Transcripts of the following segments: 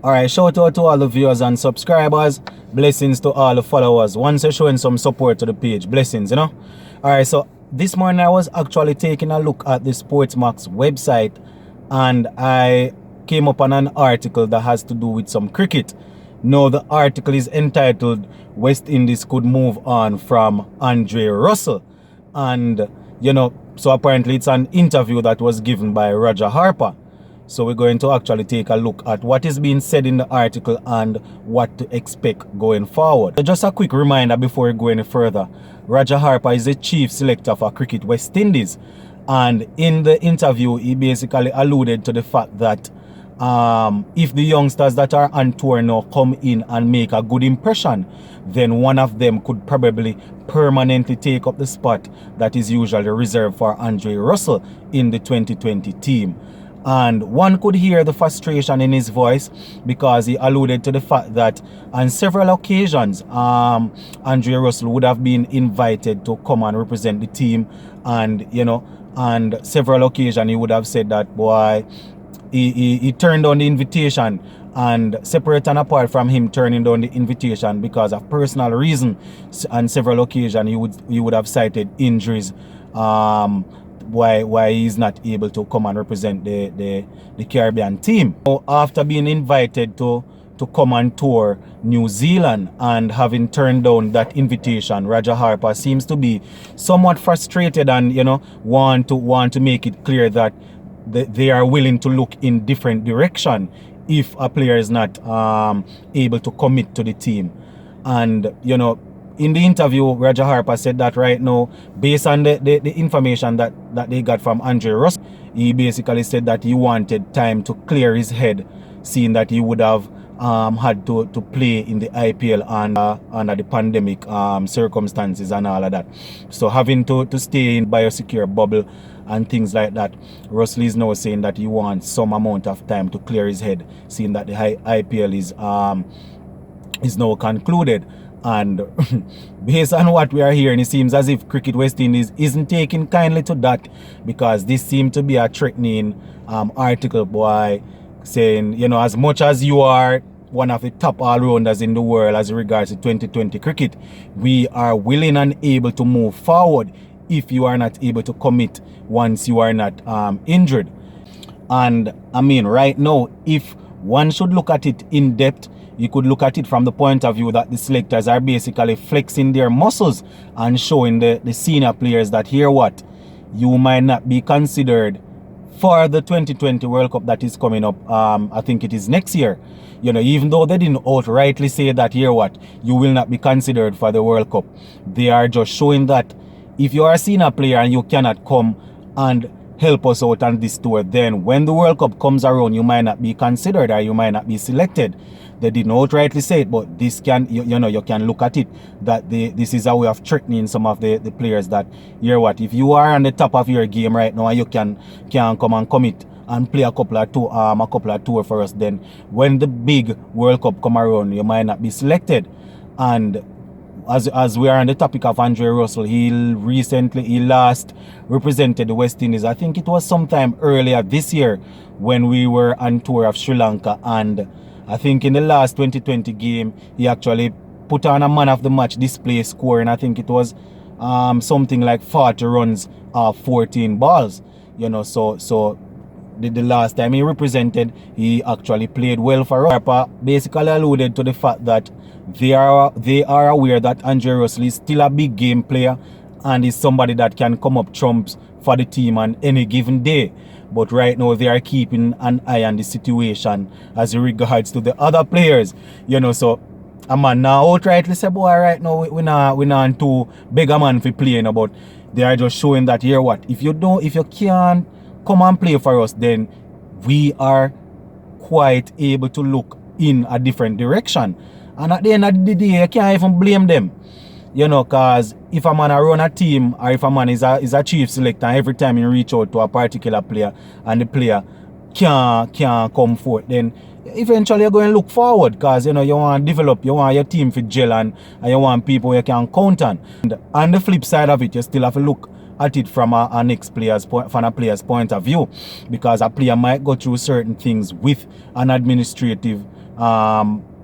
Alright, shout out to all the viewers and subscribers. Blessings to all the followers. Once you're showing some support to the page, blessings, you know. Alright, so this morning I was actually taking a look at the Sportsmax website and I came upon an article that has to do with some cricket. Now the article is entitled West Indies Could Move On from Andre Russell. And you know, so apparently it's an interview that was given by Roger Harper. So we're going to actually take a look at what is being said in the article and what to expect going forward. So just a quick reminder before we go any further. Roger Harper is the chief selector for Cricket West Indies. And in the interview, he basically alluded to the fact that if the youngsters that are on tour now come in and make a good impression, then one of them could probably permanently take up the spot that is usually reserved for Andre Russell in the 2020 team. And one could hear the frustration in his voice because he alluded to the fact that on several occasions, Andre Russell would have been invited to come and represent the team. And, you know, and several occasions he would have said that, boy, he turned down the invitation. And separate and apart from him turning down the invitation because of personal reason, on several occasions he would have cited injuries, why he's not able to come and represent the Caribbean team. So after being invited to come and tour New Zealand and having turned down that invitation, Roger Harper seems to be somewhat frustrated and, you know, want to make it clear that they are willing to look in different direction if a player is not able to commit to the team. And, you know, in the interview, Roger Harper said that right now, based on the information that they got from Andre Russell, he basically said that he wanted time to clear his head, seeing that he would have had to play in the IPL under the pandemic circumstances and all of that. So having to stay in biosecure bubble and things like that, Russell is now saying that he wants some amount of time to clear his head, seeing that the IPL is now concluded. And based on what we are hearing, it seems as if Cricket West Indies isn't taking kindly to that, because this seemed to be a threatening article by saying, you know, as much as you are one of the top all-rounders in the world as regards to 2020 cricket, we are willing and able to move forward if you are not able to commit once you are not injured. And I mean, right now, if one should look at it in depth, you could look at it from the point of view that the selectors are basically flexing their muscles and showing the senior players that, here what, you might not be considered for the 2020 World Cup that is coming up. I think it is next year. You know, even though they didn't outrightly say that, here what, you will not be considered for the World Cup, they are just showing that if you are a senior player and you cannot come and help us out on this tour, then when the World Cup comes around, you might not be considered or you might not be selected. They didn't outrightly say it, but this can, you know, you can look at it that this is a way of threatening some of the players that, you know what, if you are on the top of your game right now and you can come and commit and play a couple of tour for us, then when the big World Cup come around, you might not be selected. And as we are on the topic of Andre Russell, he last represented the West Indies. I think it was sometime earlier this year when we were on tour of Sri Lanka, and I think in the last 2020 game, he actually put on a man of the match display score, and I think it was something like 40 runs off 14 balls. You know, so the last time he represented, he actually played well for us. Harper basically alluded to the fact that they are aware that Andre Russell is still a big game player and is somebody that can come up trumps for the team on any given day. But right now they are keeping an eye on the situation as regards to the other players. You know, so a man now outrightly say, boy, right now we not too big a man for playing, but they are just showing that, here what, if you can't come and play for us, then we are quite able to look in a different direction. And at the end of the day, you can't even blame them. You know, because if a man run a team, or if a man is a chief selector, and every time you reach out to a particular player and the player can't come forth, then eventually you're going to look forward, because, you know, you want to develop, you want your team to gel, and you want people you can count on. And on the flip side of it, you still have to look at it from a next player's point, from a player's point of view, because a player might go through certain things with an administrative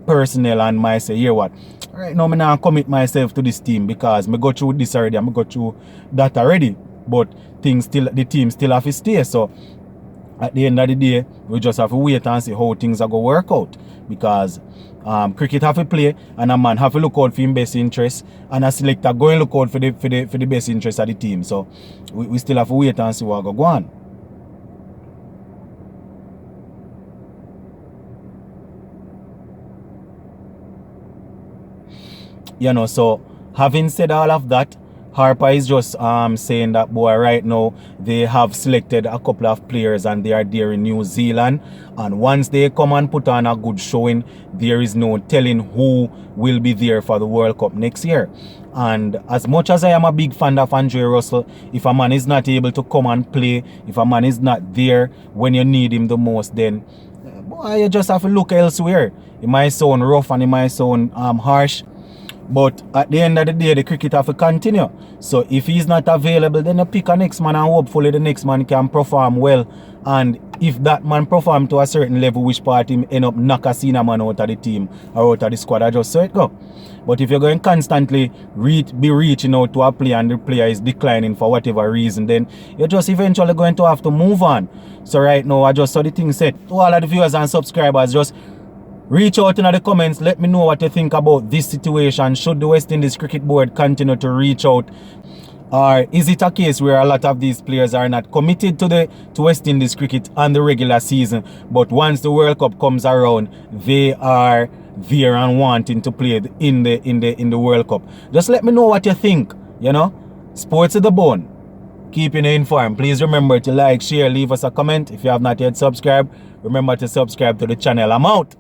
personnel and might say, here what, right now I now commit myself to this team because I go through this already, I go through that already, but the team still have to stay. So at the end of the day, we just have to wait and see how things are going to work out, because cricket have to play and a man have to look out for his best interest, and a selector go and look out for the best interest of the team. So we still have to wait and see what go on. You know, so having said all of that, Harper is just saying that, boy, right now they have selected a couple of players and they are there in New Zealand, and once they come and put on a good showing, there is no telling who will be there for the World Cup next year. And as much as I am a big fan of Andre Russell, if a man is not able to come and play, if a man is not there when you need him the most, then boy, you just have to look elsewhere. It might sound rough and it might sound harsh, but at the end of the day, the cricket have to continue. So if he's not available, then you pick a next man and hopefully the next man can perform well. And if that man perform to a certain level, which part him end up knock a senior man out of the team or out of the squad, I just so it go. But if you're going constantly be reaching out to a player and the player is declining for whatever reason, then you're just eventually going to have to move on. So right now, I just saw the thing set. To all of the viewers and subscribers, just reach out in the comments, let me know what you think about this situation. Should the West Indies Cricket Board continue to reach out? Or is it a case where a lot of these players are not committed to West Indies cricket on the regular season, but once the World Cup comes around, they are there and wanting to play in the World Cup? Just let me know what you think, you know. Sports to the bone. Keeping you informed. Please remember to like, share, leave us a comment. If you have not yet subscribed, remember to subscribe to the channel. I'm out.